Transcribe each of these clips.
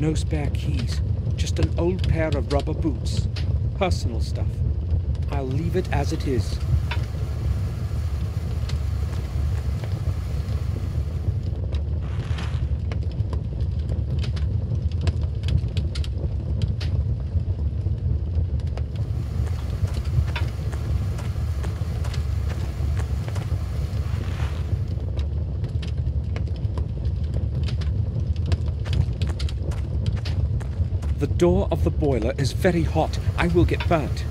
No spare keys, just an old pair of rubber boots. Personal stuff. I'll leave it as it is. The door of the boiler is very hot. I will get burnt.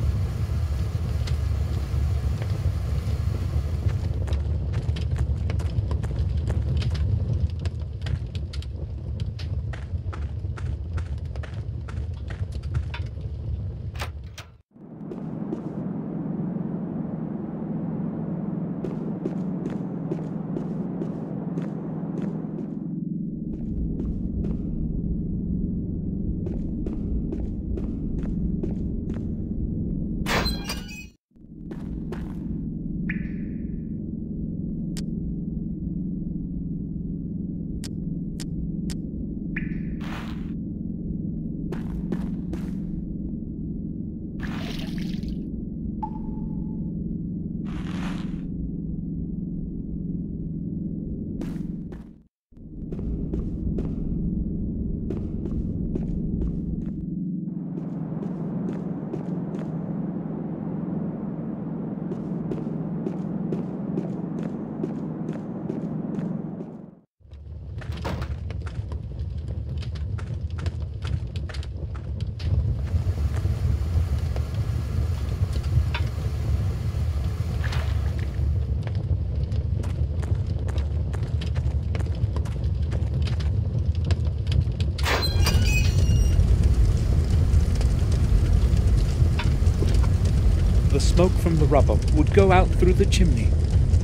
The smoke from the rubber would go out through the chimney.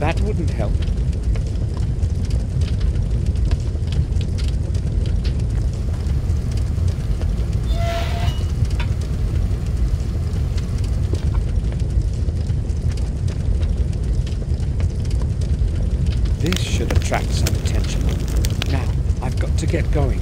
That wouldn't help. This should attract some attention. Now, I've got to get going.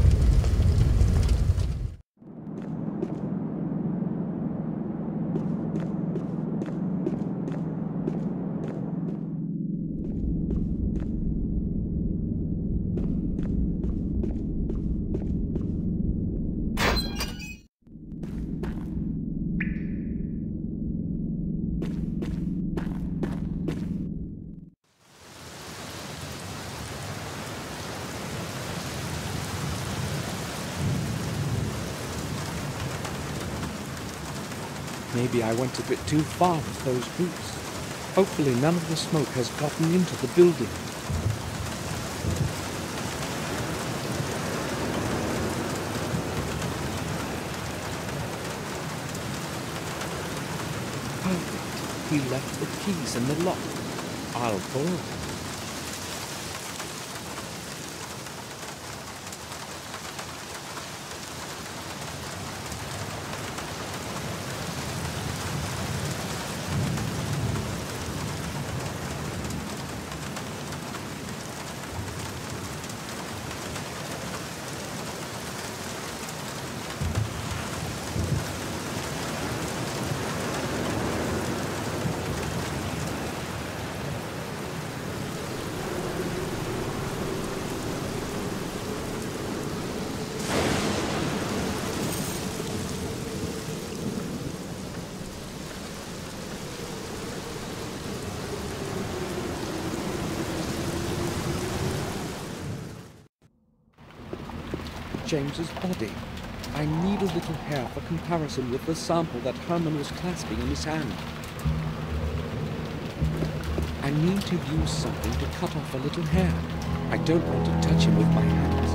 Maybe I went a bit too far with those boots. Hopefully none of the smoke has gotten into the building. Perfect. He left the keys in the lock. I'll borrow them. James's body. I need a little hair for comparison with the sample that Herman was clasping in his hand. I need to use something to cut off a little hair. I don't want to touch him with my hands.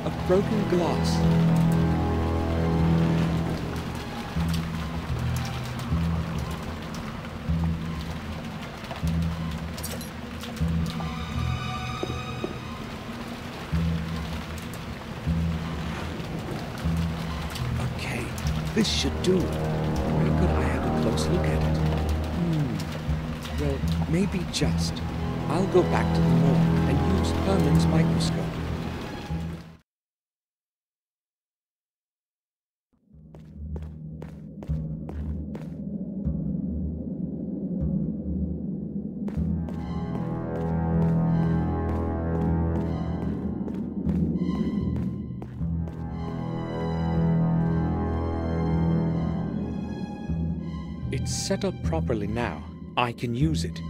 A broken glass. This should do. Where could I have a close look at it? Well, maybe just. I'll go back to the north and use use Herman's microscope. It's set up properly now. I can use it.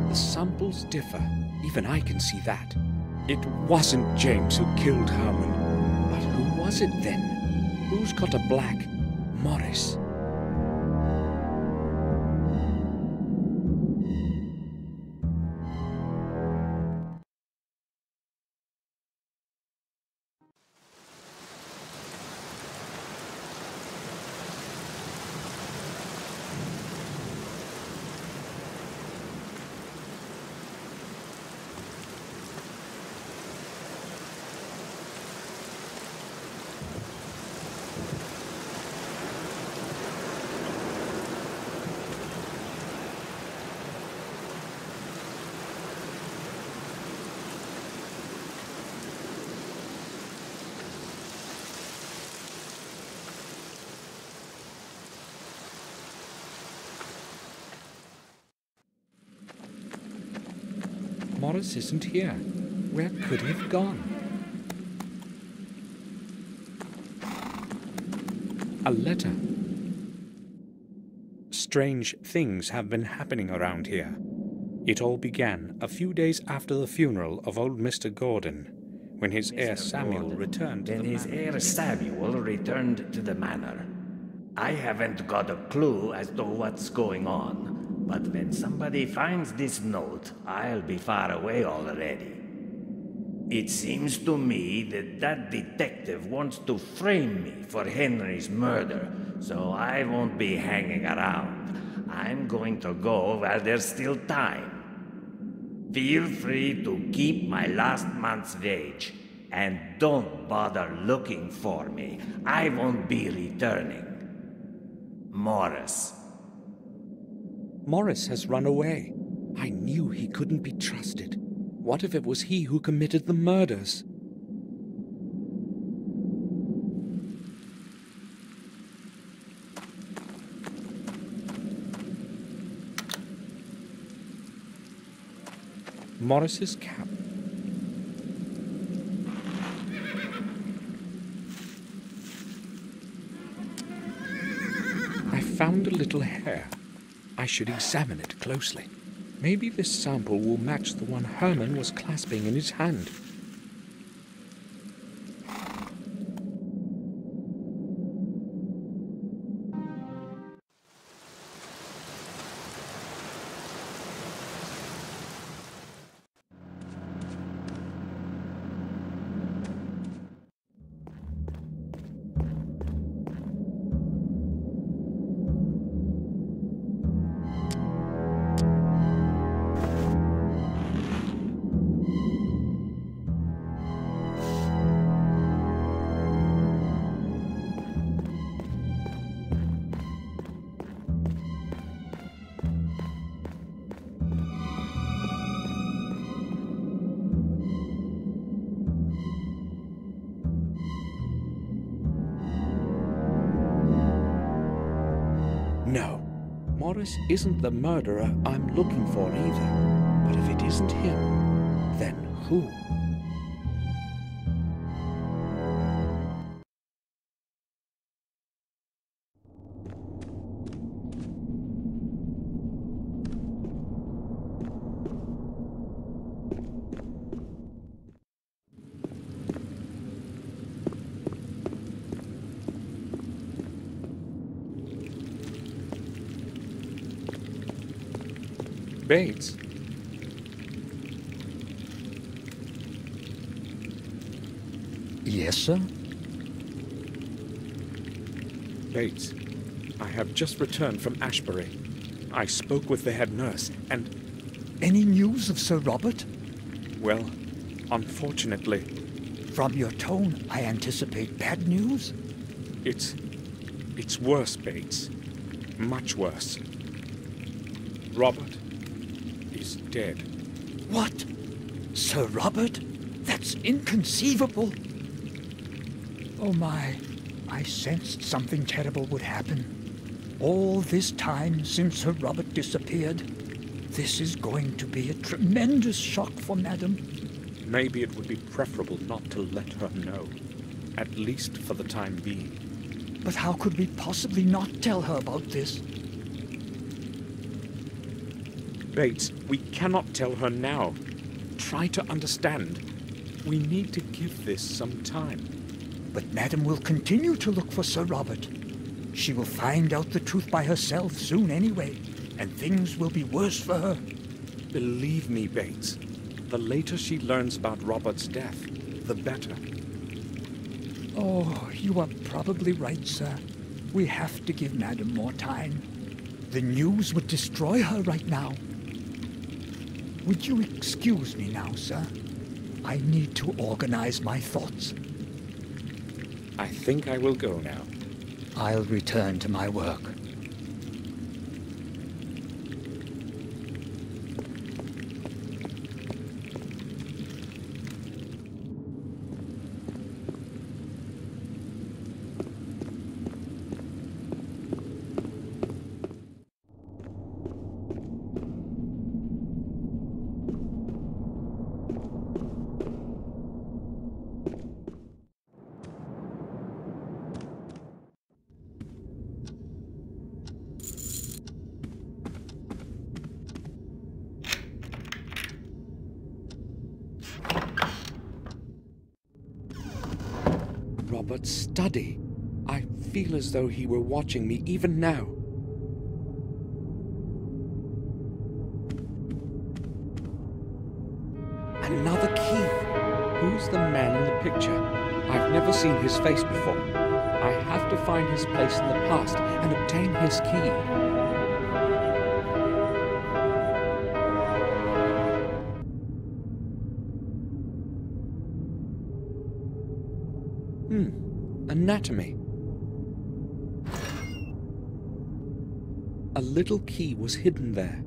The samples differ. Even I can see that. It wasn't James who killed Herman. But who was it then? Who's got a black Morris? Morris isn't here. Where could he have gone? A letter. Strange things have been happening around here. It all began a few days after the funeral of old Mr. Gordon, when his heir Samuel returned to the manor. His heir Samuel returned to the manor. I haven't got a clue as to what's going on. But when somebody finds this note, I'll be far away already. It seems to me that that detective wants to frame me for Henry's murder, so I won't be hanging around. I'm going to go while there's still time. Feel free to keep my last month's wage, and don't bother looking for me. I won't be returning. Morris. Morris has run away. I knew he couldn't be trusted. What if it was he who committed the murders? Morris's cap. I found a little hair. I should examine it closely. Maybe this sample will match the one Herman was clasping in his hand. No, Morris isn't the murderer I'm looking for either. But if it isn't him, then who? Bates? Yes, sir? Bates, I have just returned from Ashbury. I spoke with the head nurse, and, Any news of Sir Robert? well, unfortunately, From your tone, I anticipate bad news. it's worse, Bates. Much worse. Robert is dead. What? Sir Robert? That's inconceivable. Oh my, I sensed something terrible would happen. All this time since Sir Robert disappeared, this is going to be a tremendous shock for Madam. Maybe it would be preferable not to let her know, at least for the time being. But how could we possibly not tell her about this? Bates, we cannot tell her now. Try to understand. We need to give this some time. But Madam will continue to look for Sir Robert. She will find out the truth by herself soon anyway, and things will be worse for her. Believe me, Bates. The later she learns about Robert's death, the better. Oh, you are probably right, sir. We have to give Madam more time. The news would destroy her right now. Would you excuse me now, sir? I need to organize my thoughts. I think I will go now. I'll return to my work. Robert's study. I feel as though he were watching me even now. Another key. Who's the man in the picture? I've never seen his face before. I have to find his place in the past and obtain his key. Anatomy. A little key was hidden there.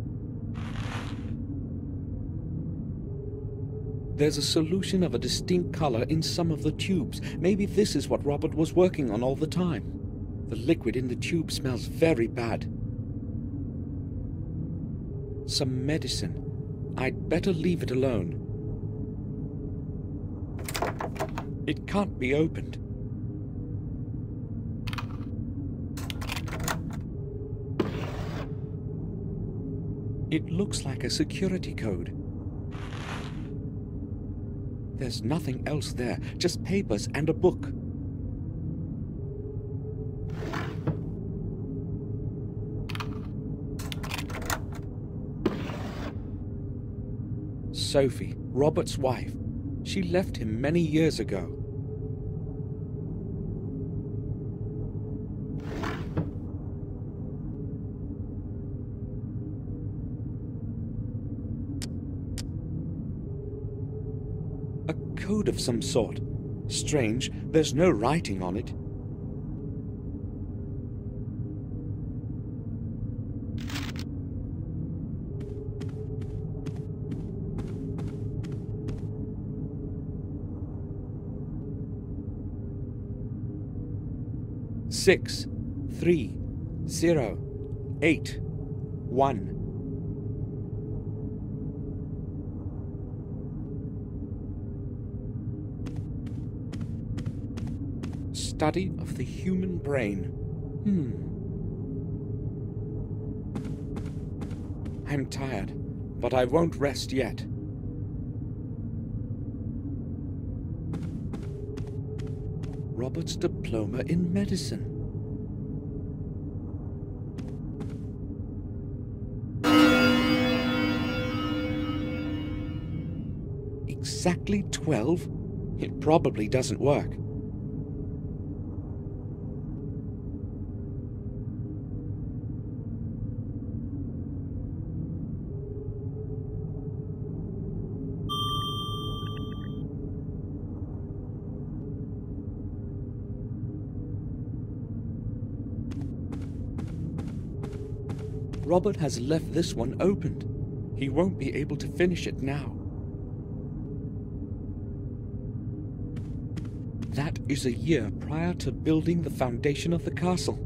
There's a solution of a distinct color in some of the tubes. Maybe this is what Robert was working on all the time. The liquid in the tube smells very bad. Some medicine. I'd better leave it alone. It can't be opened. It looks like a security code. There's nothing else there, just papers and a book. Sophie, Robert's wife. She left him many years ago. A code of some sort. Strange, there's no writing on it. Six, 3, 0, 8, 1. Study of the human brain. I'm tired, but I won't rest yet. Robert's diploma in medicine. Exactly 12? It probably doesn't work. Robert has left this one opened. He won't be able to finish it now. That is a year prior to building the foundation of the castle.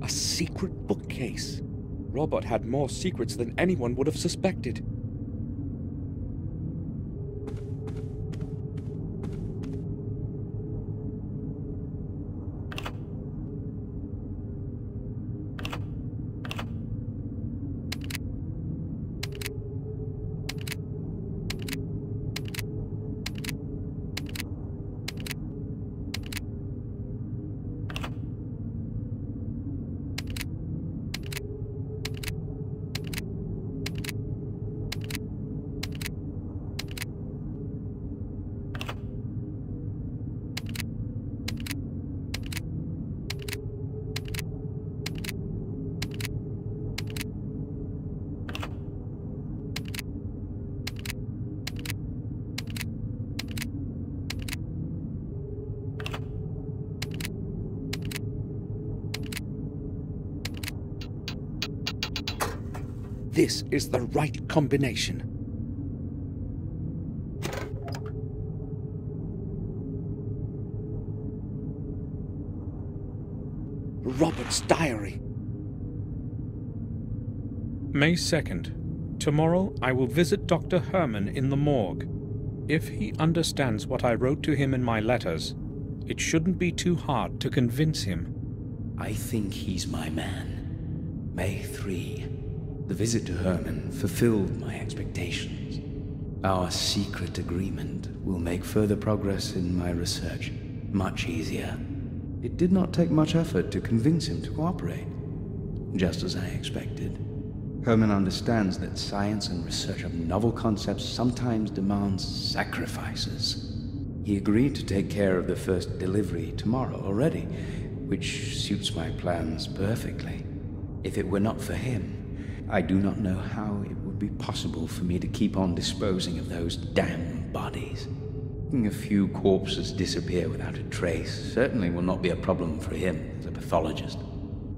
A secret bookcase. Robert had more secrets than anyone would have suspected. This is the right combination. Robert's diary. May 2nd. Tomorrow I will visit Dr. Herman in the morgue. If he understands what I wrote to him in my letters, it shouldn't be too hard to convince him. I think he's my man. May 3. The visit to Herman fulfilled my expectations. Our secret agreement will make further progress in my research much easier. It did not take much effort to convince him to cooperate, just as I expected. Herman understands that science and research of novel concepts sometimes demands sacrifices. He agreed to take care of the first delivery tomorrow already, which suits my plans perfectly. If it were not for him, I do not know how it would be possible for me to keep on disposing of those damn bodies. Letting a few corpses disappear without a trace certainly will not be a problem for him as a pathologist.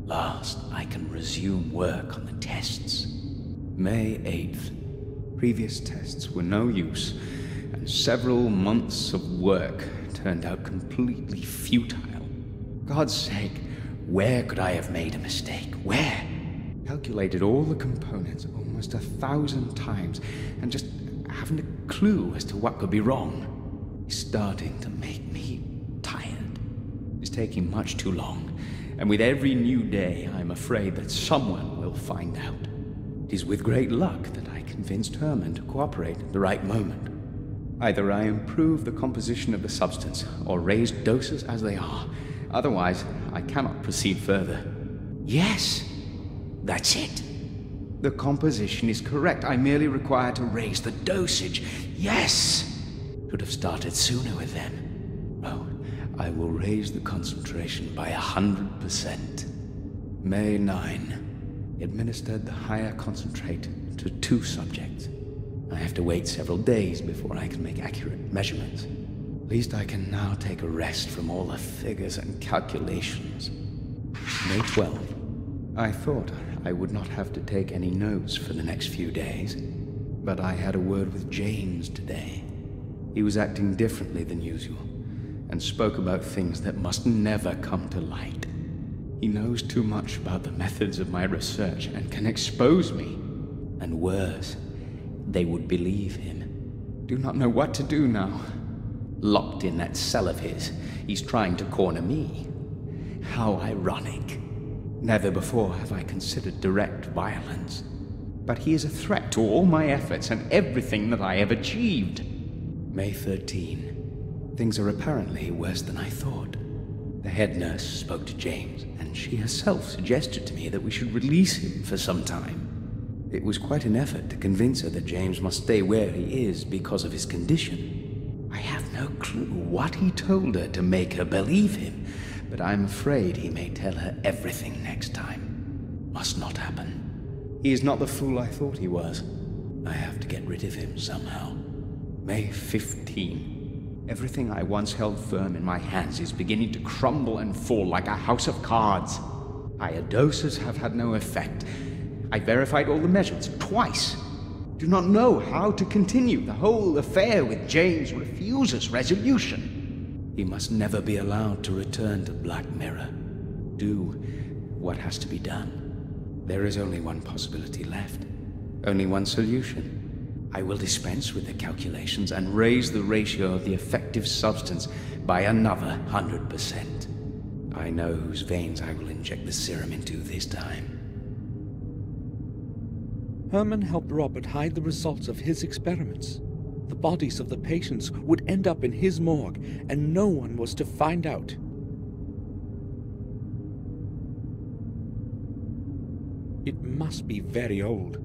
Last, I can resume work on the tests. May 8th. Previous tests were no use, and several months of work turned out completely futile. God's sake, where could I have made a mistake? Where? Calculated all the components almost 1,000 times, and just haven't a clue as to what could be wrong. It's starting to make me tired. It's taking much too long, and with every new day, I'm afraid that someone will find out. It is with great luck that I convinced Herman to cooperate at the right moment. Either I improve the composition of the substance, or raise doses as they are. Otherwise, I cannot proceed further. Yes! That's it. The composition is correct. I merely require to raise the dosage. Yes! Should have started sooner with them. Oh, I will raise the concentration by 100%. May 9. Administered the higher concentrate to 2 subjects. I have to wait several days before I can make accurate measurements. At least I can now take a rest from all the figures and calculations. May 12. I thought I would not have to take any notes for the next few days, but I had a word with James today. He was acting differently than usual, and spoke about things that must never come to light. He knows too much about the methods of my research and can expose me. And worse, they would believe him. Do not know what to do now. Locked in that cell of his, he's trying to corner me. How ironic. Never before have I considered direct violence. But he is a threat to all my efforts and everything that I have achieved. May 13. Things are apparently worse than I thought. The head nurse spoke to James, and she herself suggested to me that we should release him for some time. It was quite an effort to convince her that James must stay where he is because of his condition. I have no clue what he told her to make her believe him, but I'm afraid he may tell her everything next time. Must not happen. He is not the fool I thought he was. I have to get rid of him somehow. May 15. Everything I once held firm in my hands is beginning to crumble and fall like a house of cards. Higher doses have had no effect. I verified all the measurements twice. Do not know how to continue. The whole affair with James refuses resolution. He must never be allowed to return to Black Mirror. Do what has to be done. There is only one possibility left. Only one solution. I will dispense with the calculations and raise the ratio of the effective substance by another 100%. I know whose veins I will inject the serum into this time. Herman helped Robert hide the results of his experiments. The bodies of the patients would end up in his morgue, and no one was to find out. It must be very old.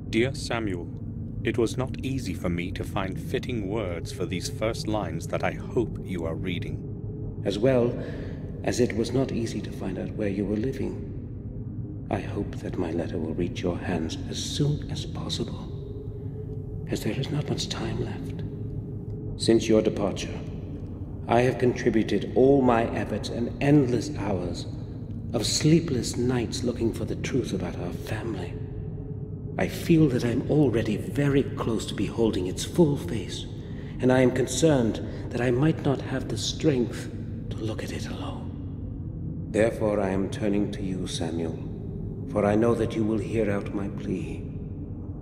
Dear Samuel, it was not easy for me to find fitting words for these first lines that I hope you are reading. As well as it was not easy to find out where you were living. I hope that my letter will reach your hands as soon as possible, as there is not much time left. Since your departure, I have contributed all my efforts and endless hours of sleepless nights looking for the truth about our family. I feel that I'm already very close to beholding its full face, and I am concerned that I might not have the strength to look at it alone. Therefore I am turning to you, Samuel, for I know that you will hear out my plea.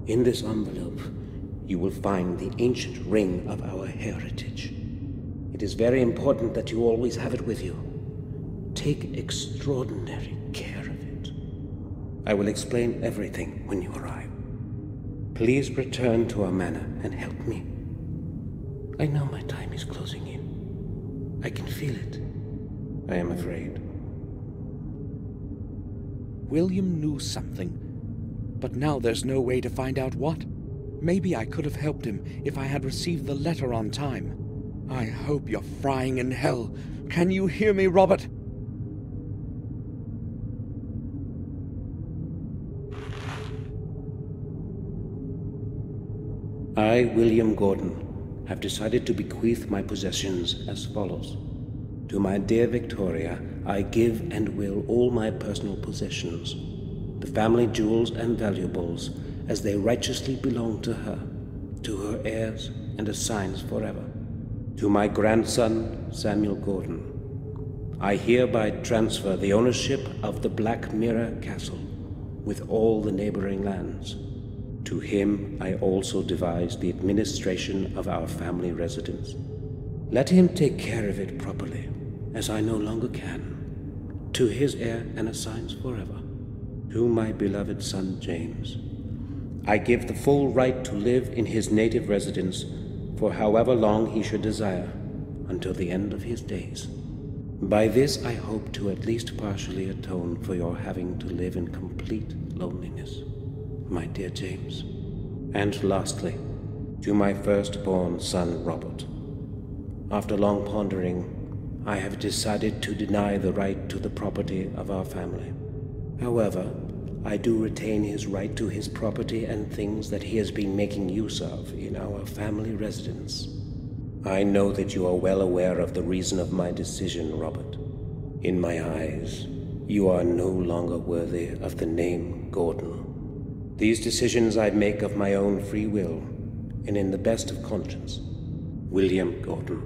In this envelope, you will find the ancient ring of our heritage. It is very important that you always have it with you. Take extraordinary care of it. I will explain everything when you arrive. Please return to our manor and help me. I know my time is closing in. I can feel it. I am afraid. William knew something, but now there's no way to find out what. Maybe I could have helped him if I had received the letter on time. I hope you're frying in hell. Can you hear me, Robert? I, William Gordon, have decided to bequeath my possessions as follows. To my dear Victoria, I give and will all my personal possessions, the family jewels and valuables, as they righteously belong to her heirs and assigns forever. To my grandson, Samuel Gordon, I hereby transfer the ownership of the Black Mirror Castle, with all the neighboring lands. To him I also devise the administration of our family residence. Let him take care of it properly, as I no longer can. To his heir and assigns forever. To my beloved son James, I give the full right to live in his native residence for however long he should desire, until the end of his days. By this I hope to at least partially atone for your having to live in complete loneliness, my dear James. And lastly, to my firstborn son Robert. After long pondering, I have decided to deny the right to the property of our family. However, I do retain his right to his property and things that he has been making use of in our family residence. I know that you are well aware of the reason of my decision, Robert. In my eyes, you are no longer worthy of the name Gordon. These decisions I make of my own free will, and in the best of conscience, William Gordon.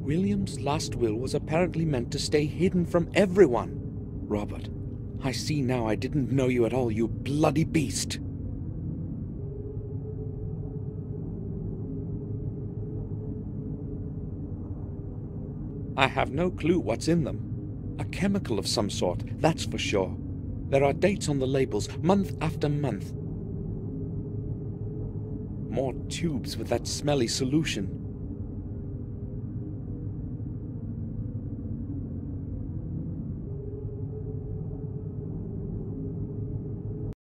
William's last will was apparently meant to stay hidden from everyone. Robert, I see now I didn't know you at all, you bloody beast. I have no clue what's in them. A chemical of some sort, that's for sure. There are dates on the labels, month after month. More tubes with that smelly solution.